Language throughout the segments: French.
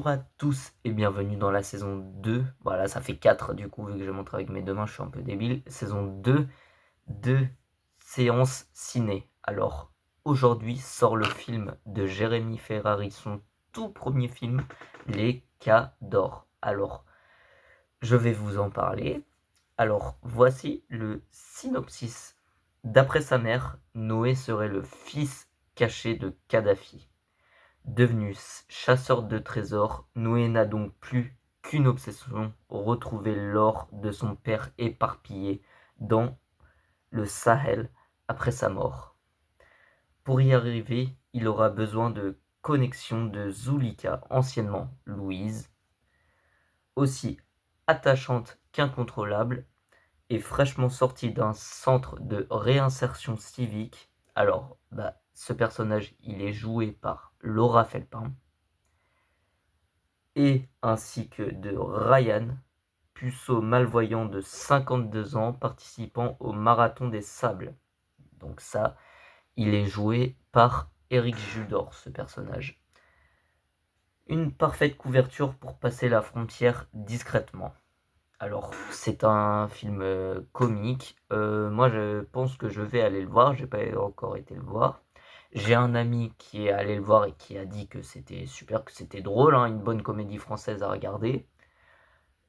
Bonjour à tous et bienvenue dans la saison 2. Voilà, ça fait 4 du coup, vu que je montre avec mes deux mains, je suis un peu débile. Saison 2 de Séance Ciné. Alors, aujourd'hui sort le film de Jérémy Ferrari, son tout premier film, Les Cas d'Or. Alors, je vais vous en parler. Alors, voici le synopsis. D'après sa mère, Noé serait le fils caché de Kadhafi. Devenu chasseur de trésors, Noé n'a donc plus qu'une obsession, retrouver l'or de son père éparpillé dans le Sahel après sa mort. Pour y arriver, il aura besoin de connexion de Zulika, anciennement Louise, aussi attachante qu'incontrôlable et fraîchement sortie d'un centre de réinsertion civique. Alors, ce personnage, il est joué par Laura Felpin, et ainsi que de Ryan, puceau malvoyant de 52 ans participant au Marathon des Sables. Donc ça, il est joué par Éric Judor, ce personnage. Une parfaite couverture pour passer la frontière discrètement. Alors, c'est un film comique. Moi, je pense que je vais aller le voir. J'ai pas encore été le voir. J'ai un ami qui est allé le voir et qui a dit que c'était super, que c'était drôle, hein, une bonne comédie française à regarder.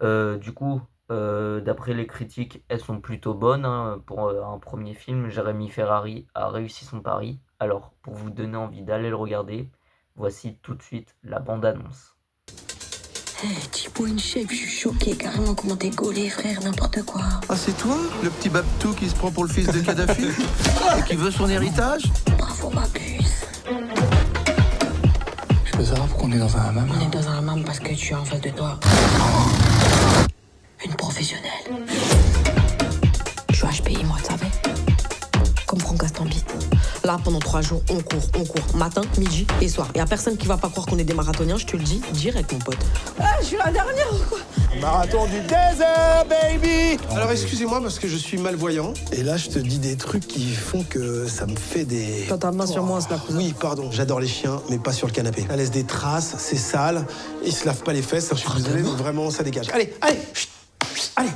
Du coup, d'après les critiques, elles sont plutôt bonnes, hein, pour un premier film. Jérémy Ferrari a réussi son pari. Alors, pour vous donner envie d'aller le regarder, voici tout de suite la bande-annonce. Thibaut InShape, je suis choquée carrément comment t'es gaulé, frère, n'importe quoi. Ah, c'est toi, le petit Babtou qui se prend pour le fils de Kadhafi et qui veut son héritage? Bravo ma puce. Je peux savoir pourquoi on est dans un hammam? On est dans un hammam parce que tu as en face de toi une professionnelle. Je suis HPI, moi, tu savais. Comme Franck Gastambide. Là, pendant 3 jours, on court. Matin, midi et soir. Y a personne qui va pas croire qu'on est des marathoniens, je te le dis, direct, mon pote. Ah, je suis la dernière ou quoi? Marathon du désert, baby! Alors excusez-moi parce que je suis malvoyant. Et là, je te dis des trucs qui font que ça me fait des... T'as ta main sur moi, c'est la cousin. Oui, pardon, j'adore les chiens, mais pas sur le canapé. Ça laisse des traces, c'est sale, ils se lavent pas les fesses, je suis désolé, mais vraiment, ça dégage. Allez, chut, allez!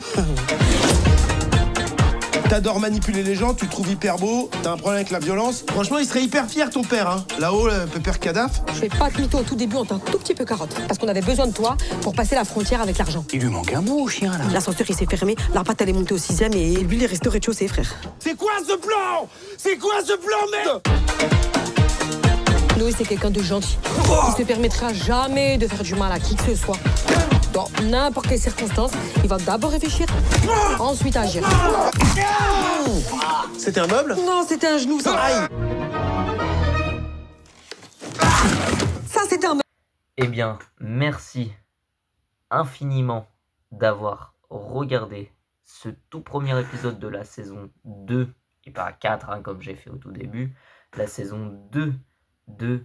T'adores manipuler les gens, tu te trouves hyper beau, t'as un problème avec la violence. Franchement, il serait hyper fier, ton père, hein. Là-haut, le pépère Kadhafi. Je fais pas de mytho, au tout début, on t'a un tout petit peu carotte. Parce qu'on avait besoin de toi pour passer la frontière avec l'argent. Il lui manque un mot au chien, là. L'ascenseur, il s'est fermé, la patte, elle est montée au 6e et lui, il est resté au rez-de-chaussée, frère. C'est quoi ce plan? C'est quoi ce plan, merde? Noé, c'est quelqu'un de gentil. Il se permettra jamais de faire du mal à qui que ce soit. Dans n'importe quelle circonstance, il va d'abord réfléchir, ensuite agir. C'était un meuble? Non, c'était un genou, ça. Aïe! Ça, c'était un... Eh bien, merci infiniment d'avoir regardé ce tout premier épisode de la saison 2, et pas 4, hein, comme j'ai fait au tout début, la saison 2 de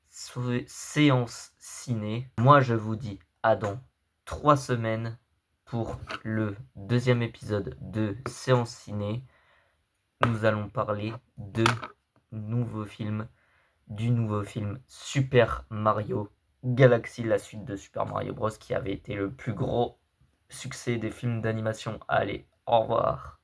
Séance Ciné. Moi, je vous dis à dans 3 semaines pour le deuxième épisode de Séance Ciné. Nous allons parler du nouveau film Super Mario Galaxy, la suite de Super Mario Bros, qui avait été le plus gros succès des films d'animation. Allez, au revoir.